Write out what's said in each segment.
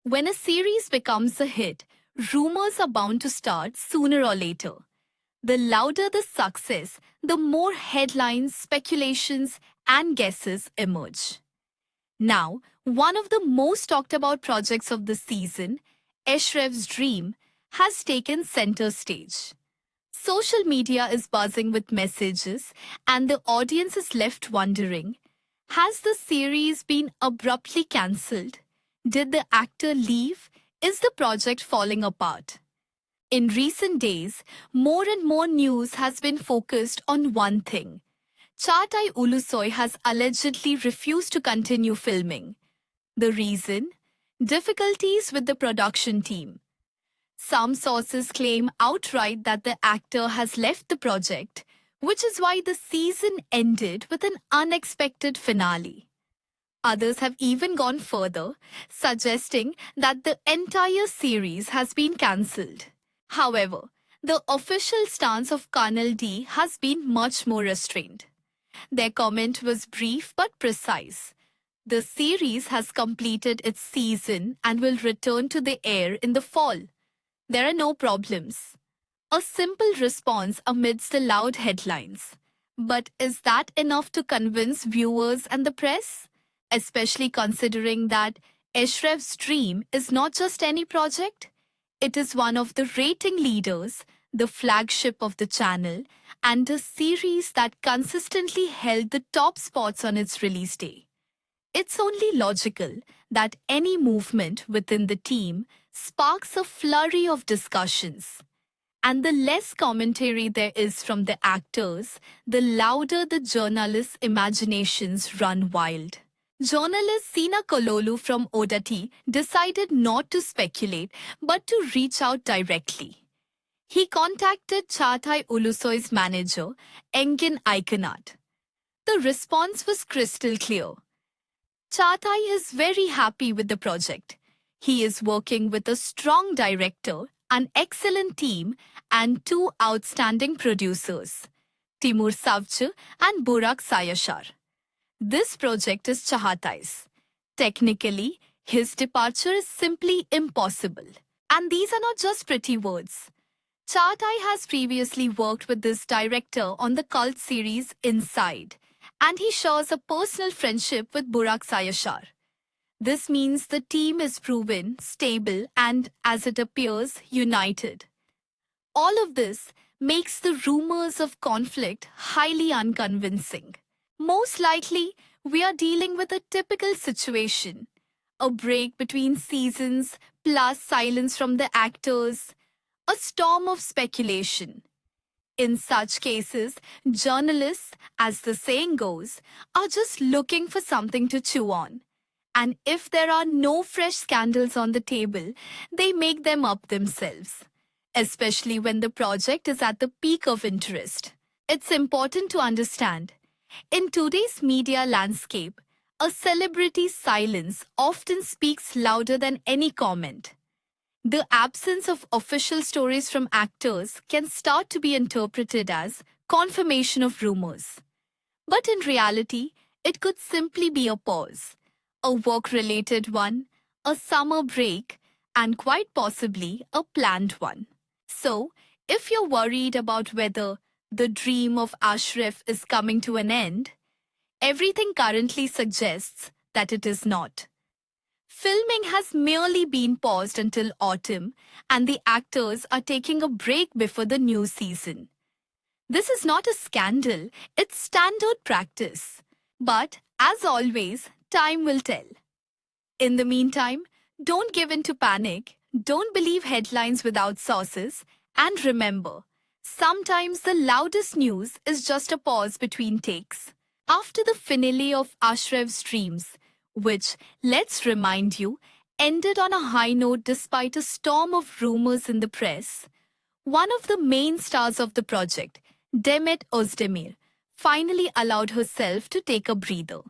When a series becomes a hit, rumors are bound to start sooner or later. The louder the success, the more headlines, speculations, and guesses emerge. Now, one of the most talked about projects of the season, Ashraf's Dream, has taken center stage. Social media is buzzing with messages, and the audience is left wondering, has the series been abruptly cancelled? Did the actor leave? Is the project falling apart? In recent days, more and more news has been focused on one thing. Çağatay has allegedly refused to continue filming. The reason? Difficulties with the production team. Some sources claim outright that the actor has left the project, which is why the season ended with an unexpected finale. Others have even gone further, suggesting that the entire series has been cancelled. However, the official stance of Colonel D has been much more restrained. Their comment was brief but precise. The series has completed its season and will return to the air in the fall. There are no problems. A simple response amidst the loud headlines. But is that enough to convince viewers and the press? Especially considering that Ashraf's Dream is not just any project. It is one of the rating leaders, the flagship of the channel, and a series that consistently held the top spots on its release day. It's only logical that any movement within the team sparks a flurry of discussions. And the less commentary there is from the actors, the louder the journalists' imaginations run wild. Journalist Sina Kololu from Odati decided not to speculate but to reach out directly. He contacted Çağatay Ulusoy's manager, Engin Aykanat. The response was crystal clear. Çağatay is very happy with the project. He is working with a strong director, an excellent team, and two outstanding producers, Timur Savcı and Burak Sayashar. This project is Çağatay's. Technically, his departure is simply impossible. And these are not just pretty words. Çağatay has previously worked with this director on the cult series Inside, and he shares a personal friendship with Burak Sayashar. This means the team is proven, stable, and, as it appears, united. All of this makes the rumors of conflict highly unconvincing. Most likely, we are dealing with a typical situation. A break between seasons, plus silence from the actors. A storm of speculation. In such cases, journalists, as the saying goes, are just looking for something to chew on. And if there are no fresh scandals on the table, they make them up themselves. Especially when the project is at the peak of interest. It's important to understand. In today's media landscape, a celebrity's silence often speaks louder than any comment. The absence of official stories from actors can start to be interpreted as confirmation of rumors. But in reality, it could simply be a pause, a work-related one, a summer break, and quite possibly a planned one. So, if you're worried about whether the dream of Ashraf is coming to an end, everything currently suggests that it is not. Filming has merely been paused until autumn, and the actors are taking a break before the new season. This is not a scandal, it's standard practice. But, as always, time will tell. In the meantime, don't give in to panic, don't believe headlines without sources, and remember, sometimes the loudest news is just a pause between takes. After the finale of Ashraf's Dreams, which, let's remind you, ended on a high note despite a storm of rumors in the press, one of the main stars of the project, Demet Özdemir, finally allowed herself to take a breather.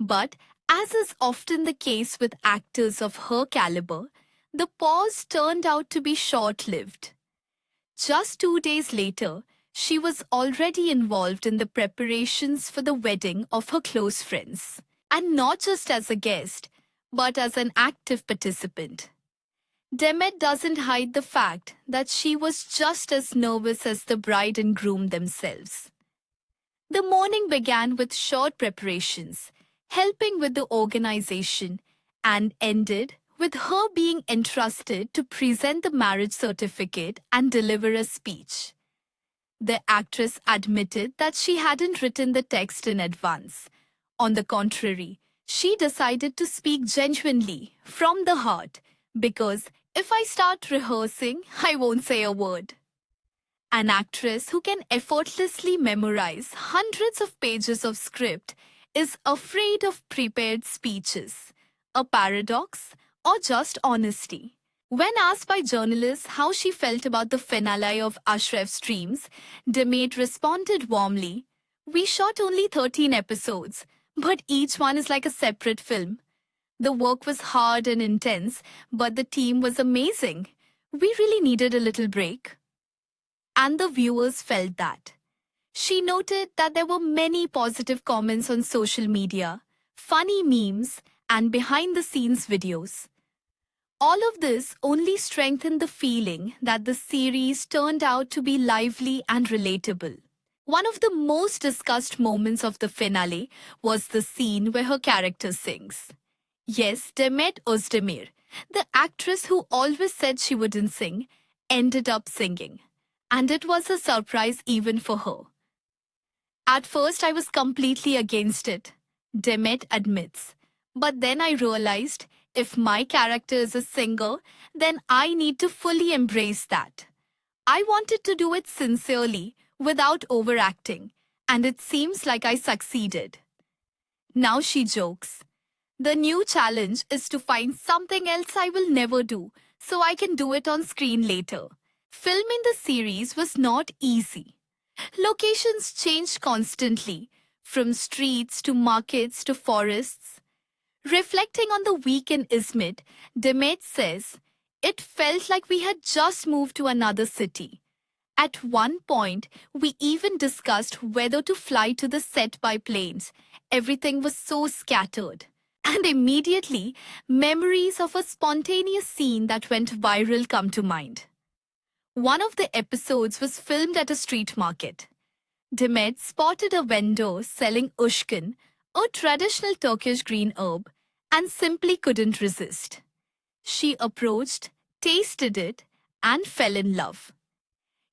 But, as is often the case with actors of her caliber, the pause turned out to be short-lived. Just 2 days later, she was already involved in the preparations for the wedding of her close friends. And not just as a guest, but as an active participant. Demet doesn't hide the fact that she was just as nervous as the bride and groom themselves. The morning began with short preparations, helping with the organization, and ended with her being entrusted to present the marriage certificate and deliver a speech. The actress admitted that she hadn't written the text in advance. On the contrary, she decided to speak genuinely, from the heart, because if I start rehearsing, I won't say a word. An actress who can effortlessly memorize hundreds of pages of script is afraid of prepared speeches. A paradox or just honesty? When asked by journalists how she felt about the finale of Ashraf's Dreams, Demet responded warmly, "We shot only 13 episodes, but each one is like a separate film. The work was hard and intense, but the team was amazing. We really needed a little break." And the viewers felt that. She noted that there were many positive comments on social media, funny memes, and behind-the-scenes videos. All of this only strengthened the feeling that the series turned out to be lively and relatable. One of the most discussed moments of the finale was the scene where her character sings. Yes, Demet Özdemir, the actress who always said she wouldn't sing, ended up singing. And it was a surprise even for her. At first, I was completely against it, Demet admits. But then I realized if my character is a singer, then I need to fully embrace that. I wanted to do it sincerely, without overacting, and it seems like I succeeded. Now she jokes. The new challenge is to find something else I will never do, so I can do it on screen later. Filming the series was not easy. Locations changed constantly, from streets to markets to forests. Reflecting on the week in Izmit, Demet says, "It felt like we had just moved to another city. At one point, we even discussed whether to fly to the set by planes. Everything was so scattered." And immediately, memories of a spontaneous scene that went viral come to mind. One of the episodes was filmed at a street market. Demet spotted a vendor selling ushkin, a traditional Turkish green herb, and simply couldn't resist. She approached, tasted it, and fell in love.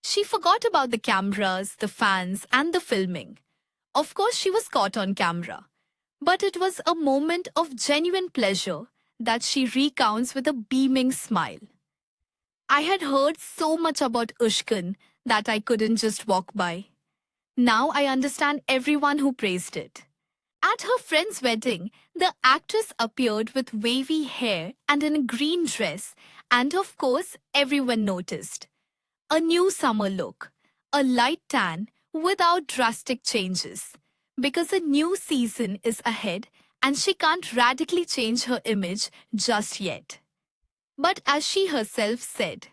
She forgot about the cameras, the fans, and the filming. Of course, she was caught on camera. But it was a moment of genuine pleasure that she recounts with a beaming smile. "I had heard so much about Ushkan that I couldn't just walk by. Now I understand everyone who praised it." At her friend's wedding, the actress appeared with wavy hair and in a green dress, and of course, everyone noticed. A new summer look, a light tan without drastic changes, because a new season is ahead and she can't radically change her image just yet. But as she herself said,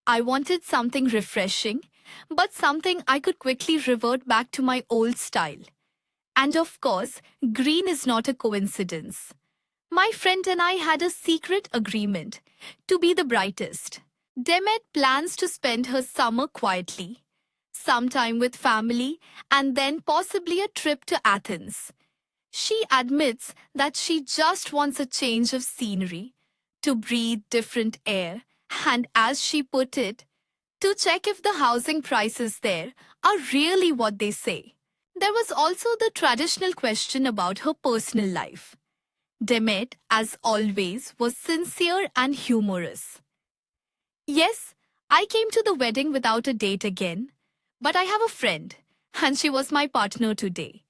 "I wanted something refreshing, but something I could quickly revert back to my old style." And of course, green is not a coincidence. My friend and I had a secret agreement to be the brightest. Demet plans to spend her summer quietly, sometime with family, and then possibly a trip to Athens. She admits that she just wants a change of scenery, to breathe different air, and as she put it, to check if the housing prices there are really what they say. There was also the traditional question about her personal life. Demet, as always, was sincere and humorous. "Yes, I came to the wedding without a date again, but I have a friend, and she was my partner today.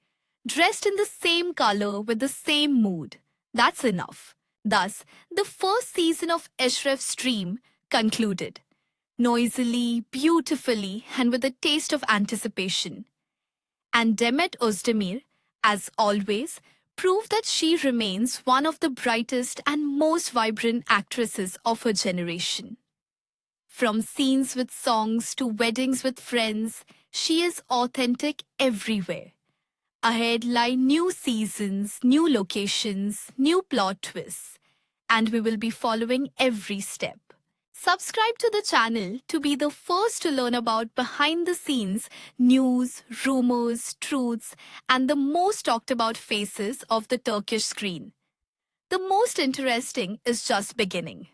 Dressed in the same color with the same mood. That's enough." Thus, the first season of Ashraf's Dream concluded, noisily, beautifully, and with a taste of anticipation. And Demet Özdemir, as always, proved that she remains one of the brightest and most vibrant actresses of her generation. From scenes with songs to weddings with friends, she is authentic everywhere. Ahead lie new seasons, new locations, new plot twists. and we will be following every step. Subscribe to the channel to be the first to learn about behind the scenes news, rumors, truths, and the most talked about faces of the Turkish screen. The most interesting is just beginning.